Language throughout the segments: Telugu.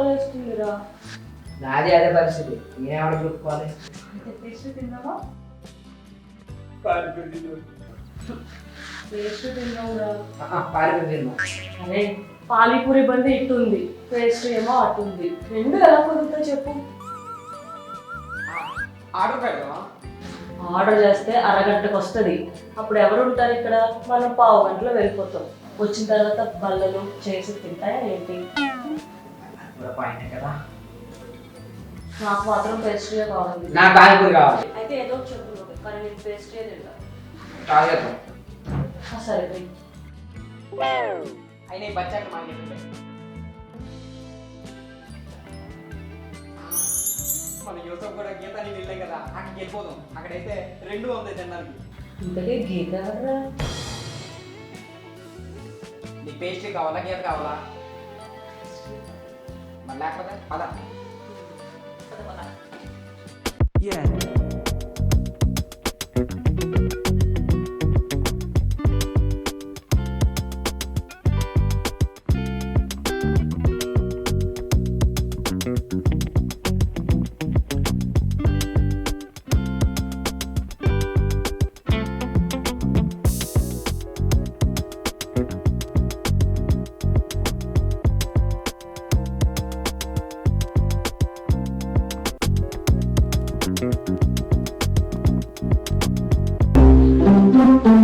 ఆకలిస్తుందిరా. నాది అదే పరిస్థితి. నేనేవాడు చూసుకోవాలి. పేస్ట్ తిన్నావా? పేస్ట్ తిన్నావురా. పారిపోయి తిన్నా. అరే పానీపూరి బండి ఇట్టుంది, పేస్ట్ ఏమో అటుంది. రెండు ఎలా కుదురుతా చెప్పు. ఆర్డర్ చేస్తే అరగంటకు వస్తుంది. అప్పుడు ఎవరు ఉంటారు ఇక్కడ? మనం పావు గంటలో వెళ్ళిపోతాం. వచ్చిన తర్వాత బల్లలు చేసి తింటాయా ఏంటి? కదా నాకు మాత్రం పేస్ట్రీ కావాలి. నా పానీపూరి కావాలి. అయితే ఏదో చెప్పు, కానీ నేను పేస్ట్రీ తింటా. సరే అయినా బచ్చాక మన యూసఫ్ కూడా గీత నేను వెళ్ళాం కదా, అక్కడికి వెళ్ళిపోదాం. అక్కడైతే 2 ఉంది తినడానికి. ఇంతకీ గీత ఎవరా? నీ పేస్ట్రీ కావాలా గీత కావాలా? మరి లేకపోతే పద.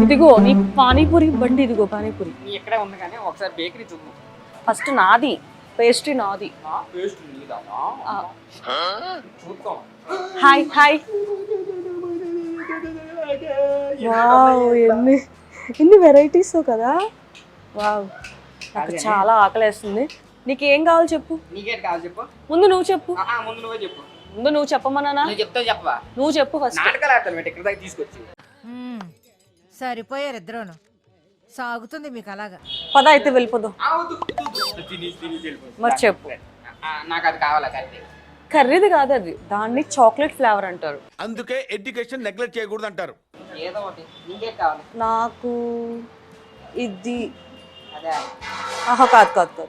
ఇదిగో నీ పానీపూరి బండి, ఇదిగో పానీపూరి. ఇక్కడే ఉంది కానీ ఒకసారి బేకరీ చూద్దాం. ఫస్ట్ నాది, పేస్ట్రీ నాది. చూద్దాం. Hi hi. వావ్, ఎన్ని వెరైటీస్ కదా. వావ్, నాకు చాలా ఆకలేస్తుంది. నీకు ఏం కావాలి చెప్పు. నీకేం కావాలి చెప్పు. ముందు నువ్వు చెప్పు. ముందు నువ్వే చెప్పు. ముందు నువ్వు చెప్పమన్నా. చెప్పవా? నువ్వు చెప్పు ఫస్ట్. నాటకాలు ఆడతాను ఇక్కడ దాకా తీసుకొచ్చి. సరిపోయారు ఇద్దరును. సాగుతుంది మీకు అలాగా. పద అయితే వెళ్ళిపోదాం. మరి చెప్పు. నాకు అది కావాలా? కర్రీది కాదు అది, దాన్ని చాక్లెట్ ఫ్లేవర్ అంటారు. అందుకే ఎడ్యుకేషన్ నెగ్లెక్ట్ చేయకూడదు అంటారు. ఏదో ఒకటి. నీకేం కావాలి? నాకు ఇది. అదే కాదు కాదు కాదు,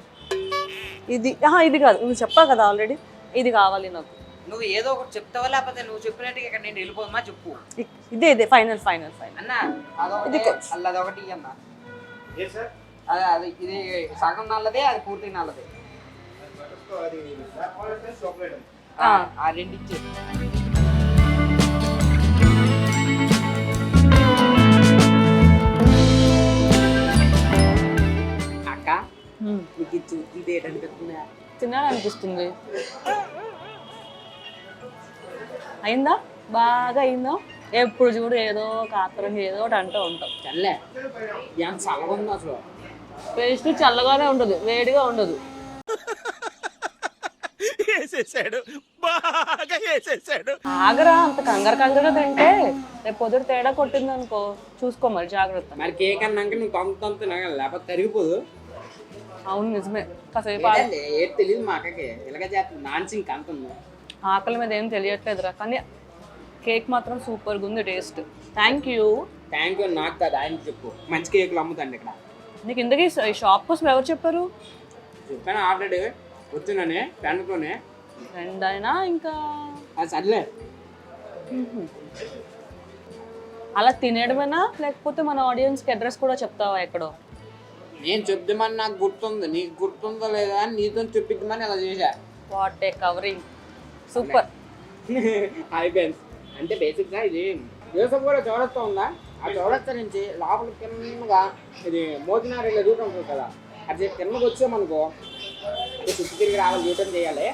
ఇది. ఇది కాదు, నువ్వు చెప్పావు కదా ఆల్రెడీ. ఇది కావాలి నాకు. నువ్వు ఏదో ఒకటి చెప్తావా, లేకపోతే నువ్వు చెప్పినట్టుగా ఇక్కడ నేను వెళ్ళిపోదమ్మా చెప్పు. ఇదే ఫైనల్ ఫైనల్ ఫైనల్ అన్న. అదొకటి అదొకటి అన్న. అదే అది ఇది సగం నల్లదే, అది పూర్తి నల్లదే. ఆ రెండు ఇచ్చే. అక్క నీకు ఇది ఏంటనిపిస్తుందా? తినాలనిపిస్తుంది. అయిందా? బాగా అయిందా? ఎప్పుడు చూడు ఏదో కాతరం ఏదో ఒకటి అంటూ ఉంటాం. చల్లే ఎంత చల్లగా ఉంది అసలు. పేస్ట్ చల్లగానే ఉండదు, వేడిగా ఉండదు. ఆగరా, అంత కంగారుగా తింటే రేపు పొద్దుట తేడా కొట్టింది అనుకో, చూసుకో మరి జాగ్రత్త. మరి కేక్ అన్నాక నువ్వు తొంత తినగల, లేకపోతే తరిగిపోదు. అవును నిజమే. కాసేపు ఏది తెలియదు మా అక్కకి, ఇలాగ చేస్తుంది నాన్సింగ్ అంటుంది. ఆకలి మీద ఏం తెలియట్లేదురా, కానీ కేక్ మాత్రం సూపర్గా ఉంది టేస్ట్. Thank you. నాకు కాదు, ఆయన చెప్పు. మంచి కేకులు అమ్ముతాండి ఇక్కడ. నీకు ఇంతకీ ఈ షాప్ కోసం ఎవరు చెప్పారు? చెప్పాను ఆల్రెడీ, వచ్చినానే ఫ్రెండ్తోనే. ఫ్రెండ్ అయినా ఇంకా సర్లే. అలా తినేయడమేనా, లేకపోతే మన ఆడియన్స్కి అడ్రస్ కూడా చెప్తావా ఎక్కడో? నేను చెప్దామని నాకు గుర్తుంది, నీకు గుర్తుందో లేదా అని నీతో చెప్పిద్దామని అలా చేశా. What a covering, super. అయిపోయింది. అంటే బేసిక్గా ఇది యూసఫ్గూడ చౌరస్తా ఉందా, ఆ చౌరస్తా నుంచి లోపల కిందగా ఇది మోతినార్ రూట్ ఉంటుంది కదా, అది కిందకి వచ్చామనుకో చుట్టూ తిరిగి రావాలి, యూటర్న్ చేయాలి.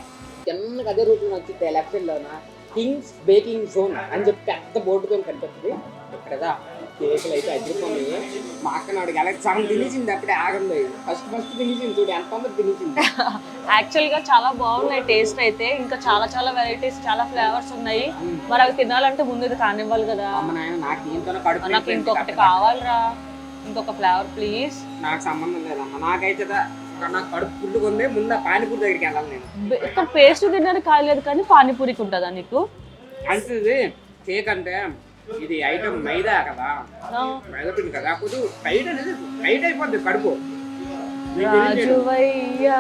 కిందకి అదే రూట్లో వచ్చి లెఫ్ట్ సైడ్లోన కింగ్స్ బేకింగ్ జోన్ అని చెప్పి పెద్ద బోర్డుతో కనిపిస్తుంది. ఇక్కడదా కేకులు అయితే అదిరిపోయి మా అక్క నాడికి అలా సగం తినేసింది, అప్పుడే ఆగండి. ఫస్ట్ తినేసింది చూడు, ఎంత మంది తినేసింది. యాక్చువల్గా చాలా బాగున్నాయి టేస్ట్ అయితే, ఇంకా చాలా చాలా వెరైటీస్, చాలా ఫ్లేవర్స్ ఉన్నాయి. మరి అవి తినాలంటే ముందు ఇది కానివ్వాలి కదా. నాకు దీంతో కడుపు, నాకు ఇంకొకటి కావాలరా, ఇంకొక ఫ్లేవర్ ప్లీజ్. నాకు సంబంధం లేదమ్మా, నాకైతే నాకు కడుపు పుట్టుకు ఉంది. ముందు పానీపూరి దగ్గరికి వెళ్ళాలి నేను. ఇక్కడ పేస్ట్ తినడానికి కాలేదు కానీ పానీపూరికి ఉంటుందా నీకు? అంటే ఇది కేక్ అంటే ఇది ఐటమ్ మైదా కదా, మైదా పిండి కదా, కొంచెం టైట్ అనేది టైట్ అయిపోద్ది కడుపు. రాజువయ్యా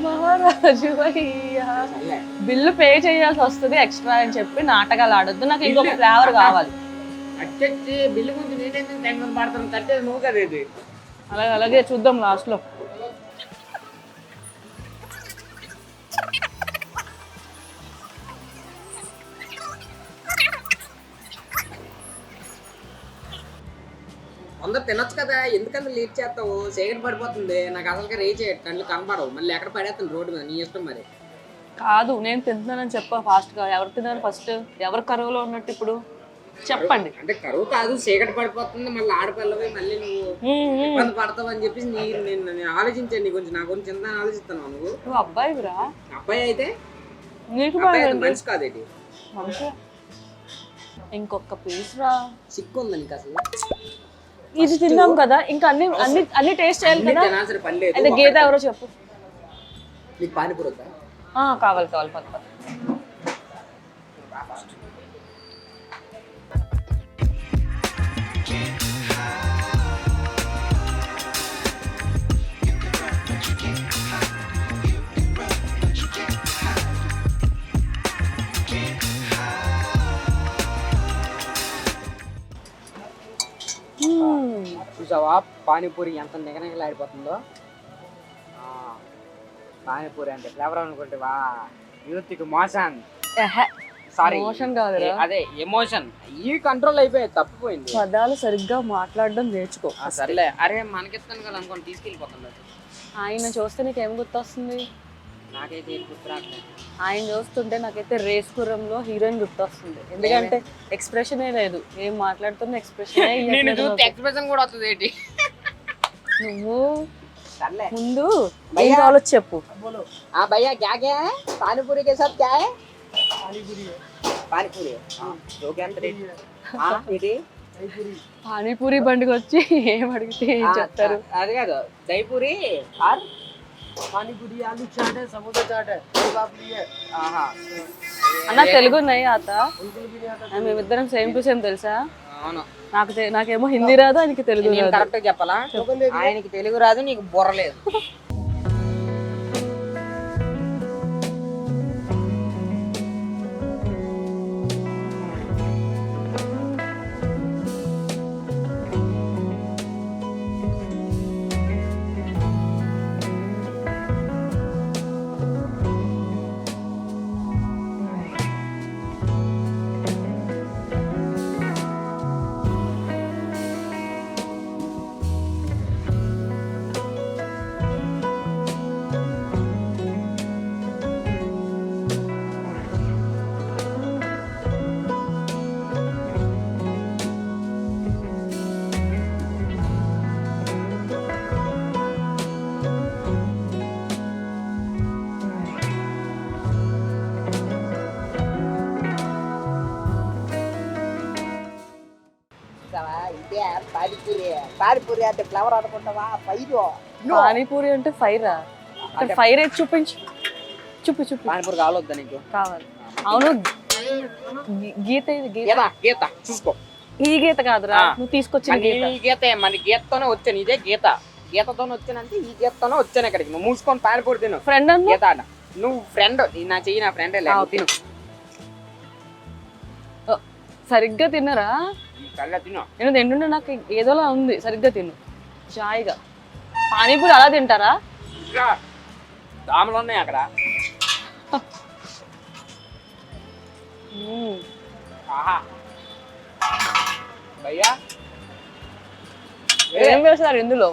మహారాజు అయ్యా బిల్లు పే చేయాల్సి వస్తుంది ఎక్స్ట్రా అని చెప్పి నాటకాలు ఆడొద్దు. నాకు ఇంకొక ఫ్లేవర్ కావాలి. అచ్చచ్చి బిల్లు గురించి నేనైతే టెన్షన్ పడతాను. కట్టేది నువ్వు కదా ఇది. అలాగే చూద్దాం లాస్ట్ లో. అందరు తినొచ్చు కదా, ఎందుకంత లేట్ చేస్తావు? చీకటి పడిపోతుంది. నాకు అసలుగా రేచే కళ్ళు కనపడవు. మళ్ళీ ఎక్కడ పడేస్తాను రోడ్డు మీద, నీ ఇష్టం మరి. కాదు నేను తింటున్నానని చెప్పా ఫాస్ట్ గా. ఎవరు తిన్నారు ఫస్ట్? ఎవరు కరువులో ఉన్నట్టు ఇప్పుడు చెప్పండి. అంటే కరువు కాదు, చీకటి పడిపోతుంది. మళ్ళీ ఆడపిల్లవి మళ్ళీ నువ్వు ఇబ్బంది పడతావు అని చెప్పేసి నేను ఆలోచించాను. నీ గురించి, నా గురించి ఎంత ఆలోచిస్తున్నావు నువ్వు? నువ్వు అబ్బాయిరా. అబ్బాయి అయితే నీకు మనిషి కాదేటి మనిషి. ఇంకొక పీస్ రా. సిక్కు ఉంది నీకు అసలు. ఇది తిన్నాం కదా, ఇంకా అన్ని అన్ని అన్ని టేస్ట్ చేయాలి కదా. అయితే గీత ఎవరో చెప్పు. నీకు పానీపూరి వద్దా? కావాలి కావాలి పక్క పక్క. చూసావా పానీపూరి ఎంత నిగనిగలాడిపోతుందో? పానీపూరి అంటే ఫ్లేవర్ అనుకుంటేవా యూత్కి మోషన్. సారీ మోషన్ కాదు, అదే ఎమోషన్. ఈ కంట్రోల్ అయిపోయింది, తప్పిపోయింది. పదాలు సరిగ్గా మాట్లాడడం నేర్చుకో. సర్లే, అరే మనకిస్తాను కదా అనుకోండి తీసుకెళ్ళిపోతుంది. ఆయన చూస్తే నీకేం గుర్తొస్తుంది? నాకైతే ఏం గుర్తురాట్లేదు. ఆయన చూస్తుంటే నాకైతే రేస్ గుర్రంలో హీరోయిన్ గుర్తొస్తుంది. ఎందుకంటే ఎక్స్ప్రెషనే లేదు, ఏం మాట్లాడుతున్న ఎక్స్ప్రెషన్ కూడా వస్తుంది ఏంటి? నువ్వు ముందు ఏం కావాలో చెప్పు. భయ్యా క్యా క్యా హై? పానీపూరి కే సాత్ క్యా హై? పానీపూరి ఇది పానీపూరి బండికి వచ్చి ఏం అడిగితే ఏం చెప్తారు? అది కాదు, దైపూరి ఆర్ पानीपुरी आलू चाट है, समोसा चाट है, అన్న తెలుగు ఉన్నాయి ఆత. మేమిద్దరం సేమ్ టు సేమ్ తెలుసా? అవును. నాకేమో హిందీ రాదు, ఆయనకి తెలుగు రాదు. కరెక్ట్ చెప్పాలా? ఆయనకి తెలుగు రాదు, నీకు బుర్ర లేదు. పానీపూరి అంటే ఫ్లవర్ అనుకుంటావా? ఫైర్. పానీపూరి అంటే ఫైరా? ఫైర్ అయితే చూపించు. చూపి. పానీపూరి కావాలొద్దా నీకు? కావాలి. అవును, గీత గీత చూసుకో. ఈ గీత కాదురా, నువ్వు తీసుకొచ్చిన గీత. మన గీతతోనే వచ్చాను. ఇదే గీత. గీతతోనే వచ్చానంటే ఈ గీతతోనే వచ్చాను ఇక్కడికి. నువ్వు మూసుకొని పానీపూరి తిను. ఫ్రెండ్ గీత అన్న నువ్వు ఫ్రెండ్, నా చెయ్యి నా ఫ్రెండే లేదు. తిను సరిగ్గా తిన్నరా? తిను. నేను తింటుంటే నాకు ఏదోలా ఉంది. సరిగ్గా తిను చాయ్గా. పానీపూరి అలా తింటారా? దాములు ఉన్నాయి అక్కడ. భయ్యా ఏం వేస్తారు ఇందులో?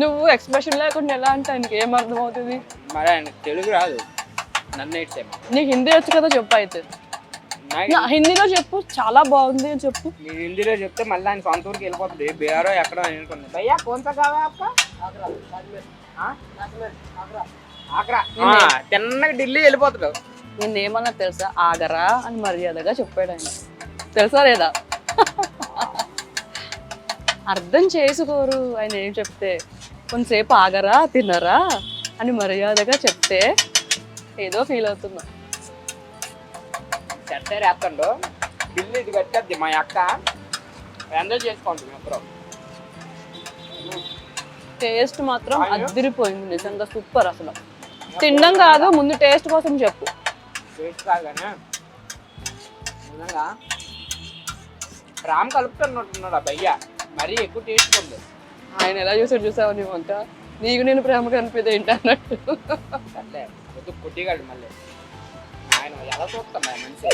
నువ్వు ఎక్స్ప్రెషన్ లేకుండా ఎలా అంటే ఆయనకి ఏం అర్థం అవుతుంది? మరి ఆయన తెలుగు రాదు, నన్ను నేర్చేమో. నీకు హిందీ వచ్చు కదా, చెప్పు. అయితే హిందీలో చెప్పు, చాలా బాగుంది అని చెప్పు. నేను హిందీలో చెప్తే మళ్ళీ ఆయన సొంత ఊరికి వెళ్ళిపోతుంది. బీహారో ఎక్కడో అనుకున్నాను. భయ్యా కోన్సా కావా ఆప్కా? ఆగ్రా. తిన్నగా ఢిల్లీ వెళ్ళిపోతాడు. నేను ఏమన్నా తెలుసా? ఆగరా అని మర్యాదగా చెప్పాడు ఆయన. తెలుసా లేదా? అర్థం చేసుకోరు ఆయన ఏం చెప్తే. కొంతసేపు ఆగరా, తిన్నరా అని మర్యాదగా చెప్తే ఏదో ఫీల్ అవుతున్నా. చెట్టే రేస్తాడు ఢిల్లీ. ఇది కట్టద్ది మా అక్క. ఎంజాయ్ చేసుకోండి అప్పుడు. టేస్ట్ మాత్రం అదిరిపోయింది నిజంగా, సూపర్. అసలు తినడం కాదు, ముందు టేస్ట్ కోసం చెప్పు. టేస్ట్ కాగానే నిజంగా రామ్ కలుపుతున్నట్టున్నాడు ఆ భయ్య, మరీ ఎక్కువ టేస్ట్ ఉంది. ఆయన ఎలా చూసావు నీ వంట, నీకు నేను ప్రేమ కనిపిదే ఏంటి అన్నట్టు. సర్లే కొద్ది కుట్టిగాడు మళ్ళీ, ఆయన ఎలా చూస్తాం మంచి.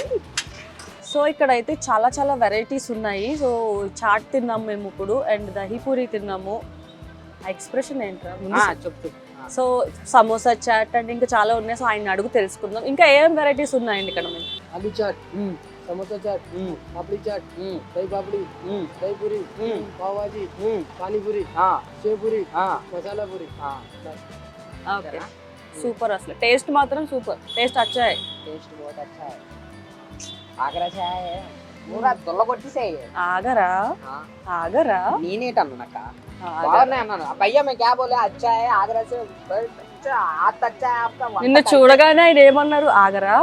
సో ఇక్కడ అయితే చాలా చాలా వెరైటీస్ ఉన్నాయి. సో చాట్ తిన్నాము మేము ఇప్పుడు, అండ్ దహీపూరి తిన్నాము. ఆ ఎక్స్ప్రెషన్ ఏంట్రా చెప్పు. సో సమోసా చాట్ అండ్ ఇంకా చాలా ఉన్నాయి. సో ఆయన అడుగు తెలుసుకుందాం. ఇంకా ఏం వెరైటీస్ ఉన్నాయండి ఇక్కడ? आलू चाट समोसा चाट पापड़ी चाट दही पापड़ी दही पूरी पाव भाजी पानी पूरी सेव पूरी मसाला पूरी ఓకే, సూపర్. అసలు టేస్ట్ మాత్రం సూపర్. టేస్ట్ వచ్చాయి. టేస్ట్ बहुत अच्छा है. ఆగరా చాయ్ పూరా దొల్లగొట్టేసాయి. ఆగరా ఆగరా నేనేటన్నాక బాగున్నాయి అన్నాను. భయ్యా మేము క్యా బోలే అచ్చా హై ఆగరా సే ఆత్ అచ్చా హై ఆప్కా. నిన్ను చూడగానే ఆయన ఏమన్నారు? ఆగరా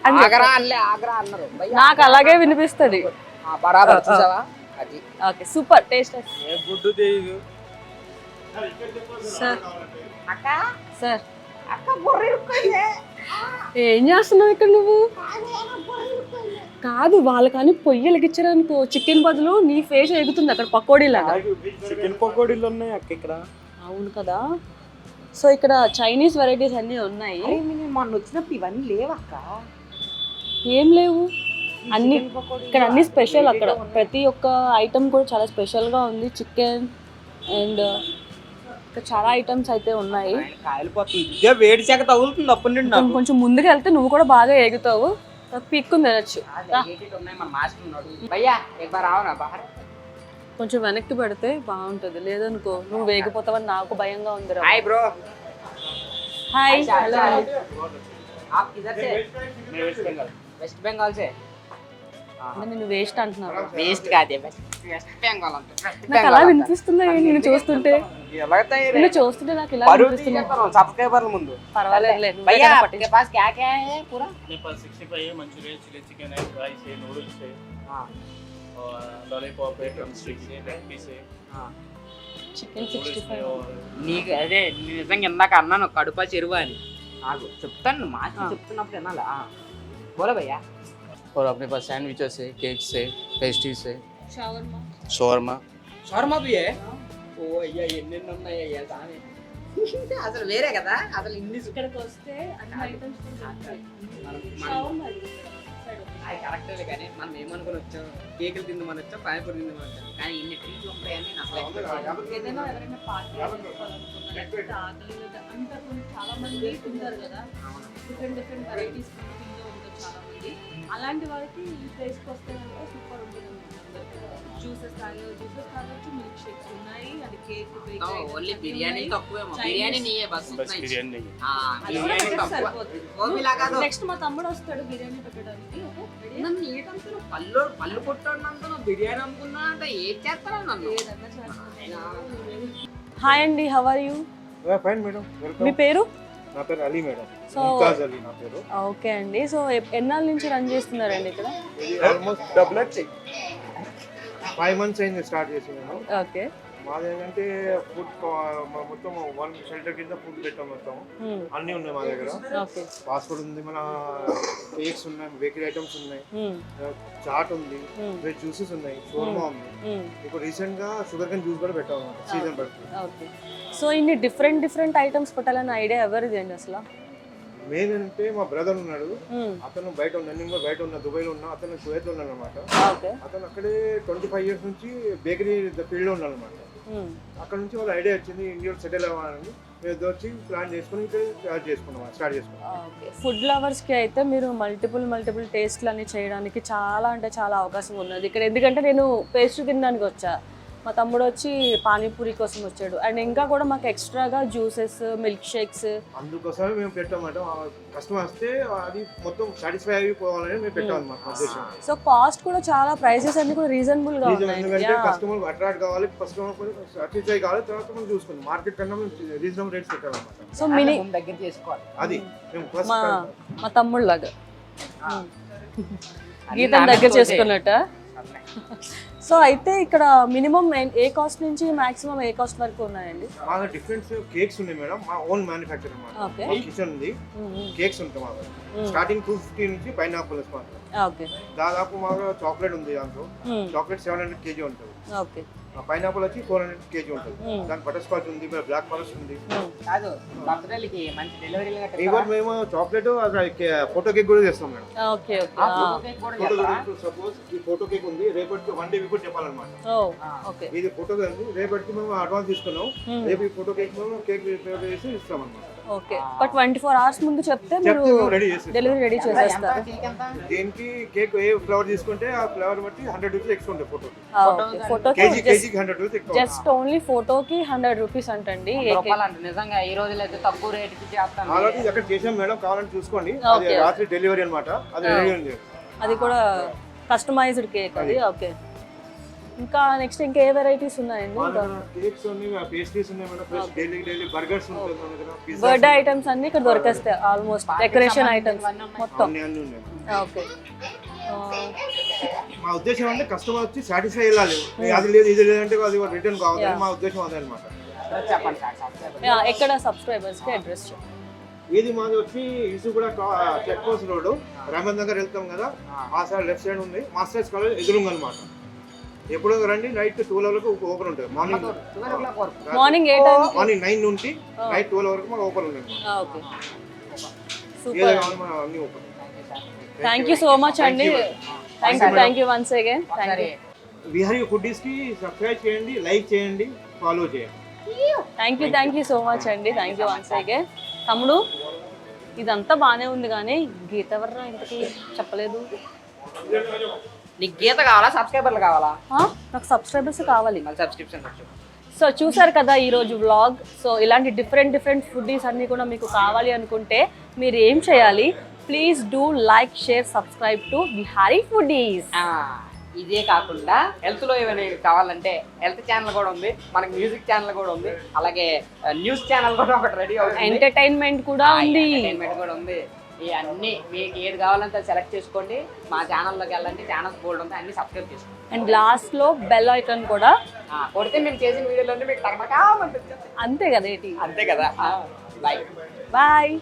అని ఆగరా అనలే, ఆగరా అన్నారు. నాకు అలాగే వినిపిస్తుంది. బరాబర్ చూసావా అది. Okay, super. టేస్ట్ గుడ్డు తెలీదు. సార్ అక్క సార్ అక్క బుర్ర ఇరుక్కుంది. ఏం చేస్తున్నావు ఇక్కడ నువ్వు? కాదు, వాళ్ళకని పొయ్యి వెలిగించడానికి చికెన్ బదులు నీ ఫేస్ ఎగుతుంది అక్కడ పకోడీలాగా. చికెన్ పకోడీలు ఉన్నాయి అక్క ఇక్కడ. అవును కదా. సో ఇక్కడ చైనీస్ వెరైటీస్ అన్నీ ఉన్నాయి. మొన్న వచ్చినప్పుడు ఇవన్నీ లేవక్క. ఏం లేవు, అన్ని ఇక్కడ అన్ని స్పెషల్. అక్కడ ప్రతి ఒక్క ఐటమ్ కూడా చాలా స్పెషల్గా ఉంది. చికెన్ అండ్ ఇక్కడ చాలా ఐటమ్స్ అయితే ఉన్నాయి. కాయలు వేడి శాఖ తగులుతుంది అప్పటి నుండి. కొంచెం ముందుకు వెళ్తే నువ్వు కూడా బాగా ఎగుతావు. పీక్కుని తినచ్చు. కొంచెం వెనక్కి పెడితే బాగుంటుంది, లేదనుకో నువ్వు వేగిపోతావని నాకు భయంగా ఉంది. Hi bro. హాయ్. హలో. आप किधर से? मैं वेस्ट बंगाल. वेस्ट बंगाल से. నేను వేస్ట్ అంటున్నాను. वेस्ट కాదే, వెస్ట్ బెంగాల్ అంటే. నాకు అలా వినిపిస్తుంది నేను చూస్తుంటే. నేను చూస్తుంటే నాకు ఇలా వినిపిస్తుంది. సబ్స్క్రైబర్ల ముందు పర్వాలేదులే. भैया आपके पास क्या क्या है पूरा? अपने पास 65 है, मंचूरियन, चिली चिकन है, राइस है, नूडल्स है, हां, और लॉलीपॉप है, ड्रम स्टिक्स है, लेग पीस है, हां. Chicken noodles 65. और నీకు అదే నిజంగా ఇందాక అన్నాను కడుపా చెరువు అని. ఆగు చెప్తాను, మాకి చెప్తున్నప్పుడు వినాలా? బోలో భయ్యా. और अपने पास सैंडविचेस है, केक्स है, पेस्ट्रीज है, షవర్మా. शॉर्मा. షవర్మా भी है. ఓ అయ్యా ఎన్నెన్ని ఉన్నాయ్యా సామి. అసలు వేరే కదా అసలు ఇన్ని. ఇక్కడికి వస్తే అన్ని ఐటమ్స్ దొరుకుతాయి. కరెక్టే కానీ మనం ఏమనుకుని వచ్చాం, కేకులు తిందామని వచ్చాం, పానీపూరి తిందామని వచ్చాం, కానీ ఇన్ని ట్రీట్లు ఉంటాయని నాకు ఏదైనా ఎవరైనా పార్టీ చేసుకోవాలనుకున్నా, లేకపోతే ఆకలి లేదా అంతా కొన్ని చాలా మంది తింటారు కదా, డిఫరెంట్ వెరైటీస్ తింటూ ఉంటారు చాలా మంది. అలాంటి వాళ్ళకి ఈ ప్లేస్కి వస్తే కనుక సూపర్ ఉంటుంది. జ్యూసెస్ తాగొచ్చు, మిల్క్ షేక్స్ ఉన్నాయి, అది కేక్, ఓన్లీ బిర్యానీ తక్కువేమో. బిర్యానీ నీయే బస్ बस बिरयानी नहीं है. బిర్యానీ తక్కువ. గోబీ లాగా నెక్స్ట్ మా తమ్ముడు వస్తాడు బిర్యానీ పెట్టడానికి. నన్ను ఏంటంటే పళ్ళు కొట్టాడు, బిర్యానీ అమ్ముకున్నా అంటే ఏం చేస్తారా నన్ను? హాయ్ అండి, how are you? Fine madam, మీ పేరు? నా పేరు అలీ మేడం. సో అలీ నా పేరు. ఓకే అండి. సో ఎన్నాళ్ళ నుంచి రన్ చేస్తున్నారండి ఇక్కడ? ఆల్మోస్ట్ డబుల్ 5 months అయింది స్టార్ట్ చేసి నేను. ఓకే. మాది ఏంటంటే ఫుడ్ మొత్తం 1 షెల్టర్ కింద ఫుడ్ పెట్టాం మొత్తం. అన్నీ ఉన్నాయి మా దగ్గర. ఓకే. ఫాస్ట్ ఫుడ్ ఉంది, మన కేక్స్ ఉన్నాయి, బేకరీ ఐటమ్స్ ఉన్నాయి, చాట్ ఉంది, వెజ్ జ్యూసెస్ ఉన్నాయి, షోర్మా ఉంది. ఇప్పుడు రీసెంట్ గా షుగర్ కేన్ జ్యూస్ కూడా పెట్టాం అన్నమాట, సీజన్ పడుతుంది. ఓకే. సో ఇన్ని డిఫరెంట్ ఐటమ్స్ పెట్టాలన్న ఐడియా ఎవరిది అండి అసలు? మెయిన్ అంటే మా బ్రదర్ ఉన్నాడు, అతను బయట ఉన్నాడు, నేను కూడా బయట ఉన్నా, దుబాయ్లో ఉన్నా, అతను కువైట్ లో ఉన్నాడు అనమాట. అతను అక్కడే 25 years నుంచి బేకరీ ఫీల్డ్ లో ఉన్నాడు అనమాట. అక్కడ నుంచి వాళ్ళ ఐడియా వచ్చింది ఇండియాలో సెటిల్ అవ్వాలని. మేము వచ్చి ప్లాన్ చేసుకుని ఇక్కడ స్టార్ట్ చేసుకున్నాం. ఫుడ్ లవర్స్ కి అయితే మీరు మల్టిపుల్ టేస్ట్లు అన్ని చేయడానికి చాలా అంటే చాలా అవకాశం ఉన్నది ఇక్కడ. ఎందుకంటే నేను పేస్ట్రీ తినడానికి వచ్చా, మా తమ్ముడు వచ్చి పానీపూరి కోసం వచ్చాడు, అండ్ ఇంకా కూడా మాకు ఎక్స్ట్రాగా జ్యూసెస్, మిల్క్ షేక్స్ అందుకోసమే మేము పెట్టామన్నమాట. కస్టమర్ వస్తే అది మొత్తం సాటిస్ఫై అయిపోవాలని మేము పెట్టామన్నమాట ఉద్దేశం. సో కాస్ట్ కూడా చాలా, ప్రైసెస్ అన్ని కూడా రీజనబుల్ గా ఉన్నాయి. ఎందుకంటే కస్టమర్ అట్రాక్ట్ కావాలి, కస్టమర్ సాటిస్ఫై కావాలి, తర్వాత మనం చూసుకుంటాం. మార్కెట్ కన్నా మేము రీజనబుల్ రేట్స్ పెట్టామన్నమాట. సో మినీ దగ్గర చేసుకోవాలి. అది మేము మా తమ్ముడు లాగా గీతం దగ్గర చేసుకున్నట్ట. అట్లే. సో అయితే ఇక్కడ మినిమం ఏ కాస్ట్ నుంచి మాక్సిమం ఏ కాస్ట్ వరకు ఉన్నాయండి? మా డిఫరెంట్ కేక్స్ ఉన్నాయి మేడం, మా ఓన్ మ్యానుఫ్యాక్చర్ Okay. అన్నమాట. కిచెన్ ఉంది, కేక్స్ ఉంటాయి మాకు. స్టార్టింగ్ 250 నుంచి పైనాపిల్ మాత్రం. ఓకే. దాదాపు మాకు చాక్లెట్ ఉంది, దాంట్లో చాక్లెట్ 700 kg ఉంటుంది. ఓకే. పైనాపిల్ వచ్చి 400 kg ఉంటుంది. దాని బటర్ స్కాచ్ ఉంది, బ్లాక్ ఫారెస్ట్ ఉంది. కాదు బర్త్డేలకి మంచి డెలివరీ ఈవెన్ మేము చాక్లెట్ ఫోటో కేక్ కూడా చేస్తాం madam. Okay. Okay. Photo suppose ఈ ఫోటో కేక్ ఉంది, రేపటికి 1 day బిఫోర్ చెప్పాలన్నమాట. ఓకే. ఇది ఫోటో కేక్ ఉంది, రేపటికి మేము అడ్వాన్స్ తీసుకున్నాం, రేపు ఈ ఫోటో కేక్ మేము కేక్ ప్రిపేర్ చేసి ఇస్తాం అన్నమాట. ఓకే. బట్ 24 hours ముందు చెప్తే మీరు డెలివరీ రెడీ చేసేస్తారు. దీనికి కేక్ ఏ ఫ్లేవర్ తీసుకుంటే ఆ ఫ్లేవర్ బట్టి 100 రూపీస్ ఎక్స్ట్రా ఉంటుంది ఫోటో. ఫోటోకి కేజీకి 100 రూపీస్ ఎక్కువ. జస్ట్ ఓన్లీ ఫోటోకి 100 రూపీస్ అంటండి. నిజంగా ఈ రోజులో అయితే తక్కువ రేటుకి చేస్తాను. ఆల్రెడీ అక్కడ చేసాం మేడం, కావాలని చూసుకోండి. అది రాత్రి డెలివరీ అన్నమాట, అది రెడీ ఉంది. అది కూడా కస్టమైజ్డ్ కేక్ అది. ఓకే. ఇంకా నెక్స్ట్ ఇంకా ఏ వెరైటీస్ ఉన్నాయండి? కేక్స్ ఉన్నాయి, పేస్ట్రీస్ ఉన్నాయి మేడం, ప్లస్ డైలీ బర్గర్స్ ఉంటాయి మన దగ్గర, పిజ్జా, బర్త్డే ఐటమ్స్ అన్ని ఇక్కడ దొరికేస్తాయి ఆల్మోస్ట్. డెకరేషన్ ఐటమ్స్ మొత్తం. అన్ని ఉన్నాయి. ఓకే. మా ఉద్దేశం అంటే కస్టమర్ వచ్చి సాటిస్ఫై అయ్యాలి, అది లేదు ఇది లేదంటే అది రిటర్న్ కావాలి, మా ఉద్దేశం అదే అనమాట. చెప్పండి సార్. ఎక్కడ సబ్స్క్రైబర్స్ కి అడ్రస్ ఇది మాది వచ్చి Yusufguda check post road, Raman Nagar వెళ్తాం కదా, ఆ సైడ్ లెఫ్ట్ సైడ్ ఉంది, మాస్టర్స్ కాలేజ్ ఎదురుంగా అనమాట. ఎప్పుడో రండి, నైట్ 12 వరకు ఓపెన్ ఉంటుంది. మార్నింగ్ మార్నింగ్ ఏ టైం? మార్నింగ్ 9 నుండి నైట్ 12 వరకు మాకు ఓపెన్ ఉంటుంది. ఓకే. ఏదో సూపర్. కావాలి మనం అన్ని open. Thank you so much అండి. Thank you once again. Thank you. Vihari foodies కి సబ్స్క్రైబ్ చేయండి, లైక్ చేయండి, ఫాలో చేయండి. థ్యాంక్ యూ సో మచ్ అండి. Thank you once again. తమ్ముడు ఇదంతా బాగానే ఉంది కానీ గీత ఎవర్రా ఇంతకీ చెప్పలేదు. నీకు గీత కావాలా, సబ్స్క్రైబర్లు కావాలా? నాకు సబ్స్క్రైబర్స్ కావాలి. మళ్ళీ సబ్స్క్రిప్షన్ వచ్చు. సో చూసారు కదా ఈరోజు వ్లాగ్. సో ఇలాంటి డిఫరెంట్ ఫుడ్డీస్ అన్నీ కూడా మీకు కావాలి అనుకుంటే మీరు ఏం చేయాలి? Please do like, share, subscribe to Vihari foodies. ఇదే కాకుండా హెల్త్లో ఏమైనా కావాలంటే హెల్త్ ఛానల్ కూడా ఉంది, మనకి మ్యూజిక్ ఛానల్ కూడా ఉంది, అలాగే న్యూస్ ఛానల్ కూడా ఒకటి రెడీ అవుతుంది, ఎంటర్టైన్మెంట్ కూడా ఉంది. ఇవన్నీ మీకు ఏది కావాలంటే సెలెక్ట్ చేసుకోండి. మా ఛానల్లోకి వెళ్ళండి, ఛానల్స్ బోల్డ్ ఉంది, అన్ని సబ్స్క్రైబ్ చేసుకోండి. అండ్ లాస్ట్లో బెల్ ఐకాన్ కూడా కొడితే మేము చేసిన వీడియోలోనే మీకు టర్మకామంటుంది. అంతే కదా. అంతే కదా. బాయ్. బాయ్.